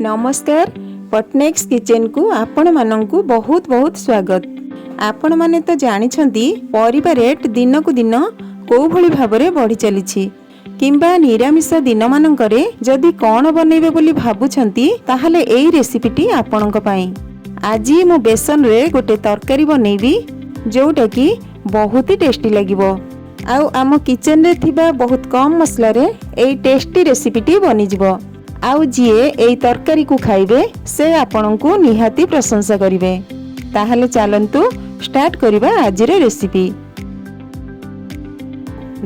नमस्कार पटनेक्स किचन को आपण मानंकु बहुत बहुत स्वागत। आपण माने तो जानिछंती परिबा रेट दिन को दिन को भली भाबरे बढ़ी चलीछि किंबा निरामिष दिन मानंकरे जदि कोन बनेबे बोली भाबुछंती ताहाले एई रेसिपीटी आपणक पई। आज मु बेसन रे गोटे तरकारी बनेबी जोटा कि बहुत ही टेस्टी लागिबो। आउ आम किचन रे थिबा बहुत कम मसला रे एई टेस्टी रेसिपीटी बनि जिवो। आउ जीए एई तरकारी को खाइबे से आपनकु निहाती प्रशंसा करिवे। ताहाले चलंतु स्टार्ट करिबा आजिर रेसिपी।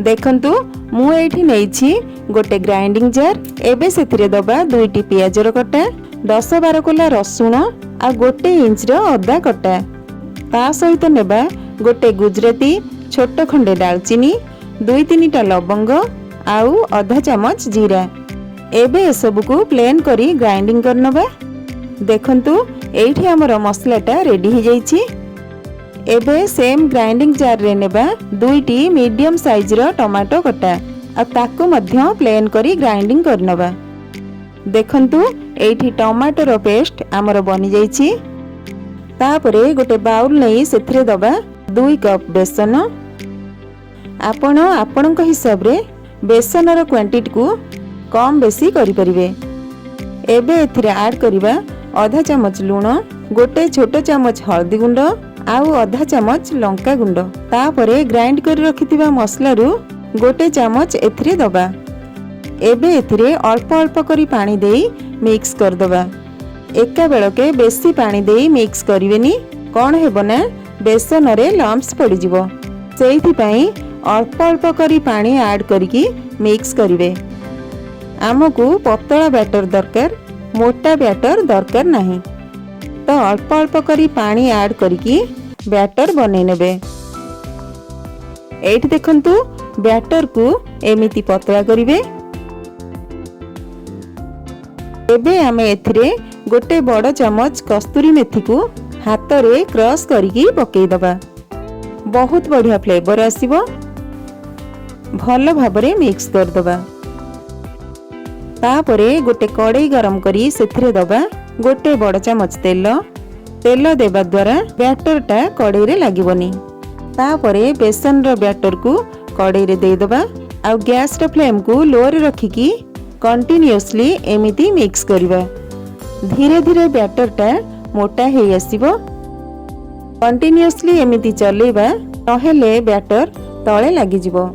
देखंतु मु एठी नेइछि गोटे ग्राइंडिंग जार। एबे सेथिरे दबा 2टी पियाजर कटा, 10-12 कोला रसुण आ 1 इंच रो अदा कटा। ता सहित नेबा गोटे गुजराती, छोट खंडे दालचीनी, 2-3टा लवंग आउ आधा चामच जीरा। एबे सब को प्लेन करी ग्राइंडिंग करनबा। देखंतु एठी हमर मसलाटा रेडी हो जाइछि। एबे सेम ग्राइंडिंग जार रे नेबा 2टी मीडियम साइज रो टमाटो कटा आ ताको मध्य प्लेन करी ग्राइंडिंग करनबा। देखंतु एठी टमाटो रो पेस्ट हमर बनि जाइछि। तापरे गोटे बाउल नै सेथिरे दबा 2 कप बेसन। आपण आपणक हिसाब रे बेसन रो क्वांटिटी को कम बेसी करि परिबे। एबे एथिरे ऐड करिबा आधा चामच लूण, गोटे छोट चामच हल्दी गुंड आउ आधा चामच लंका गुंड। तापरे ग्राइंड करि रखिथिबा मसला रु गोटे चामच एथिरे दबा। एबे एथिरे अल्प अल्प करी पानी देई मिक्स कर दबा। एका बेलके बेसी पानी देई मिक्स करिवेनी, कोन हेबो ना बेसन रे लम्प्स पड़ी जिवो। सेहिथि पई अल्प अल्प करी पानी ऐड करिकी मिक्स करिवे। आमको पतला बैटर दरकार, मोटा बैटर दरकार नहीं। तो अल्प अल्प करी पानी ऐड करिकी बैटर बनै नेबे। एठी देखंतु बैटर को एमिति पतला करिवे। एबे आमे एथिरे गोटे बड़ चामच कस्तूरी मेथी को हाथ रे क्रश करिकी पकेई दबा। बहुत बढ़िया फ्लेवर आसीबो। भल भाबरे मिक्स कर दबा। तापरे गोटे कड़ाई गरम करी सेथिरे दबा गोटे बड़ चामच तेल। तेल देबा द्वारा बैटरटा कड़ाई रे लागिबोनी। तापरे बेसन रो बैटर को कड़ाई रे दे दबा आ गैस रो फ्लेम को लो रे रखिकी कंटिन्यूअसली एमिति मिक्स करिबा। धीरे धीरे बैटरटा मोटा हे आसीबो। कंटिन्यूअसली एमिति चलेबा, नहेले बैटर तळे लागि जिवो।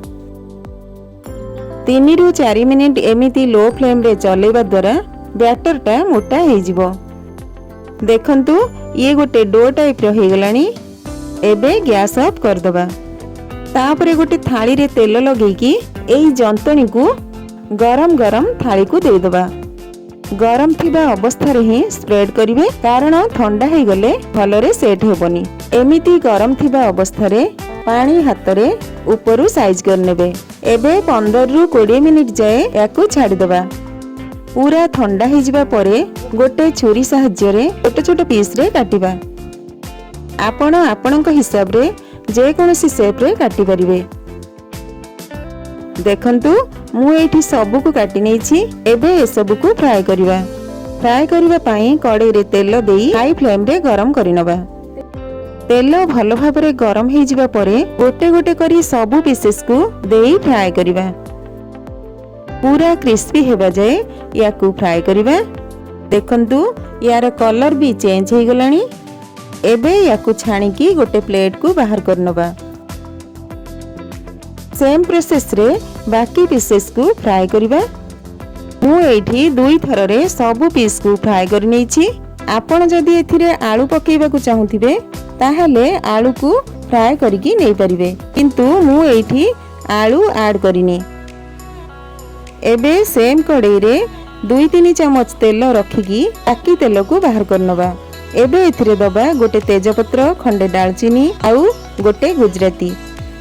3 ରୁ 4 मिनिट एमिति लो फ्लेम रे चलेबा द्वारा बैटरटा मोटा हे जिवो। देखंतु ये गोटे डो टाइप रो हे गलानी। एबे गैस ऑफ कर दबा। तापरे गोटे थाली रे तेल लगेकी एई जंतनी को गरम गरम थाली को दे दबा। गरम थिबा अवस्था रे ही स्प्रेड करिवे, कारण ठंडा हे गले भलरे सेट हेबोनी। एमिति गरम थिबा अवस्था रे पानी हाथ रे ऊपरू साइज कर नेबे। एबे 15 ରୁ 20 मिनिट जाए याकू छाड़ी दबा। पूरा ठंडा हो जिबा परे गोटे छुरी सहाय्य रे छोट छोट पीस रे काटिबा। आपण आपणक हिसाब रे जे कोनोसी शेप रे काटि परिबे। देखंतु मु एठी सब को काटि नेछि। एबे ए सब को फ्राई करिबा। फ्राई करिबा पई कड़ाई रे तेल देई हाई फ्लेम रे गरम करिनबा। तेल भल भाबरे गरम हो जिबा परे गोटे गोटे करी सबु पीसेस को देई फ्राई करिबा। पूरा क्रिस्पी हेबा जाए याकू फ्राई करिबा। देखंतु यार कलर भी चेंज हो गलानी। एबे याकू छाणी की गोटे प्लेट को बाहर करनबा। सेम प्रोसेस रे बाकी पीसेस को फ्राई करिबा। मु एठी 2 थर रे सबु पीस को फ्राई करि नेछि। आपण जदि एथिरे आलू पकेइबा को चाहुथिबे ताहले आलू को फ्राई करिकी नै परिबे, किंतु मु एठी आलू ऐड करिनी। एबे सेम कड़ाई रे 2-3 चामच तेल रखिकी बाकी तेल को बाहर करनबा। एबे एथिरे दबा गोटे तेजपत्र, खंडे दालचीनी आउ गोटे गुजराती।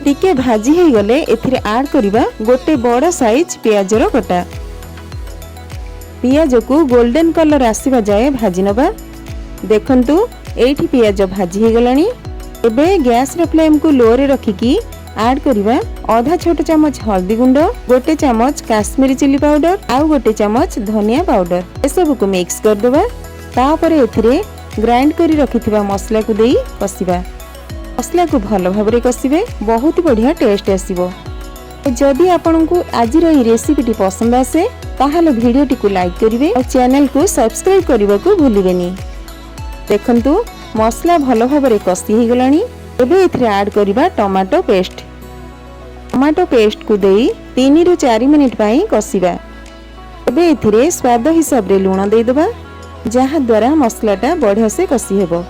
टिके भाजी हे गले एथिरे ऐड करिबा गोटे बड़ साइज पियाजर कटा। पियाज को गोल्डन कलर आसीबा जाए भाजी नबा। देखंतु एठी पियाज भाजी हे गलानी। एबे गैस रे फ्लेम को लो रे रखिकी ऐड करिबा आधा छोट चमच हल्दी गुंड, गोटे चमच काश्मीरी चिली पाउडर आउ गोटे चमच धनिया पाउडर ए सब को मिक्स कर देबा। तापरे एथिरे ग्राइंड करी रखिथिबा मसला को देई कसिबा। मसला को भल भाबरे कसिबे, बहुत बढ़िया टेस्ट आसीबो। जदि आपनकु आजिर ई रेसिपीटी पसंद आसे ताहाले भिडियोटी को लाइक करिवे और चैनल को सब्सक्राइब करबा को भूलिबेनी। देखंतु मसला भल भाबरे कसी हे गलानी। एबे एथिरे ऐड करिबा टमाटो पेस्ट। टमाटो पेस्ट को देई 3 रु 4 मिनिट पई कसिबा। एबे एथिरे स्वाद हिसाब रे लूण देई दबा, जहा द्वारा मसलाटा बढ़िया से कसी हेबो।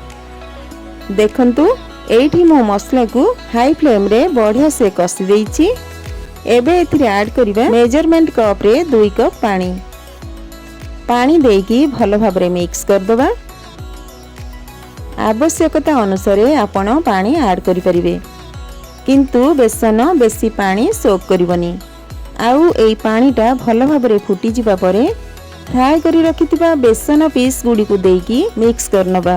देखंतु एठी मो मसला को हाई फ्लेम रे बढ़िया से कसी देइछि। एबे एथिरे ऐड करिबा मेजरमेंट कप रे 2 कप पानी। पानी देकी भल भाबरे मिक्स कर दबा। आवश्यकता अनुसार आपण पानी ऐड करि परिबे, किंतु बेसन बेसी पानी सोक करिवनी। आउ एई पानीटा भल भाबरे फुटी जिबा परे फ्राई करी रखिथिबा बेसन पीस गुडी को देकी मिक्स करनबा।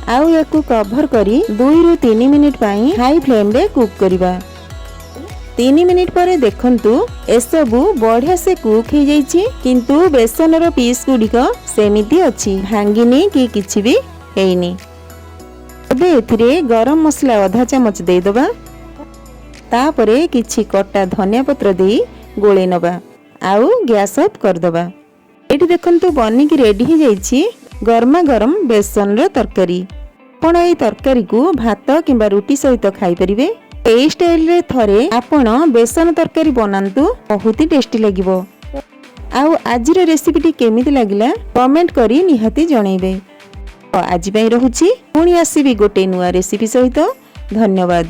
आउ याकू कवर करी 2 रु 3 मिनिट पई हाई फ्लेम रे कुक करिबा। 3 मिनिट परे देखंतु एसबु बढ़िया से कुक हो जाइछि, किंतु बेसनर पीस गुडिक सेमिति अछि, भांगिनी कि किछि भी हेइनी। एबे एथिरे गरम मसला आधा चमच दे दबा। तापरे किछि कट्टा धनिया पत्र देई गोळे नबा आउ गैस ऑफ कर दबा। एठी देखंतु बनी कि रेडी हो जाइछि गरमा गरम बेसनर तरकारी। आपण एई तरकारी को भात किंबा रुटी सहित खाई परिबे। एई स्टाइल रे थरे आपण बेसन तरकारी बनांतु, बहुत ही टेस्टी लागिबो। आउ आजिर रेसिपीटी केमिति लागिला कमेंट करी निहाती जणैबे। आज पई रहुछि, पुणी आसीबी गोटे नुआ रेसिपी सहित। धन्यवाद।